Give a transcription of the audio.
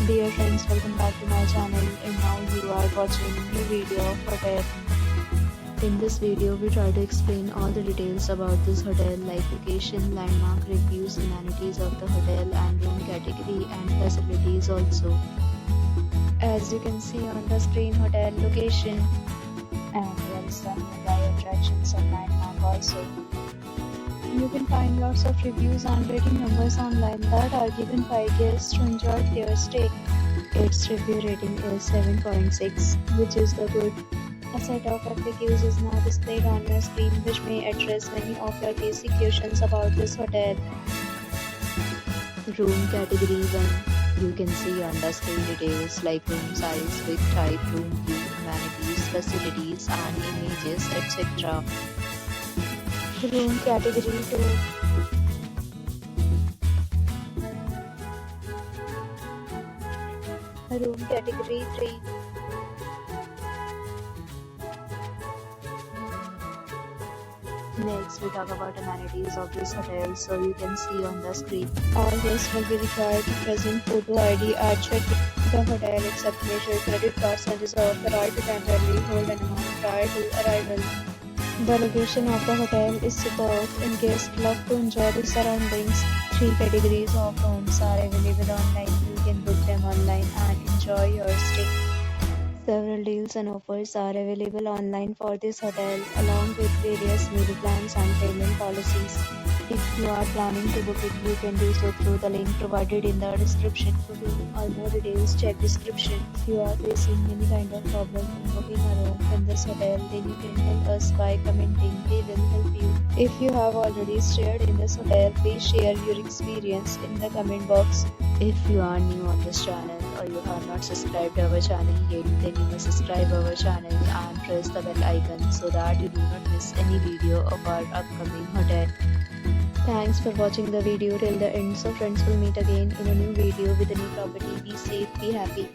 Dear friends, welcome back to my channel, and now you are watching new video of hotel. In this video, we try to explain all the details about this hotel like location, landmark, reviews, amenities of the hotel and room category and facilities also. As you can see on the screen, hotel location and there is some nearby attractions and landmark also. You can find lots of reviews and rating numbers online that are given by guests to enjoy their stay. Its review rating is 7.6, which is the good. A set of FAQs is now displayed on your screen which may address many of your basic questions about this hotel. Room category 1. You can see on the screen details like room size, big type, room view, amenities, facilities and images, etc. Room category 2. Room category 3. Next, we talk about amenities of this hotel. So you can see on the screen, all guests will be required to present photo ID at check-in. The hotel accepts major credit cards and reserves the right to temporarily hold an amount prior to arrival. The location of the hotel is superb and guests love to enjoy the surroundings. 3 categories of rooms are available online. You can book them online and enjoy your stay. Several deals and offers are available online for this hotel, along with various meal plans and payment policies. If you are planning to book it, you can do so through the link provided in the description. To view all more details, check description. If you are facing any kind of problem in booking a room in this hotel, then you can help us by commenting. We will help you. If you have already stayed in this hotel, please share your experience in the comment box. If you are new on this channel or you have not subscribed our channel yet, then you must subscribe our channel and press the bell icon so that you do not miss any video of our upcoming hotel. Thanks for watching the video till the end. So friends, will meet again in a new video with a new property. Be safe, be happy.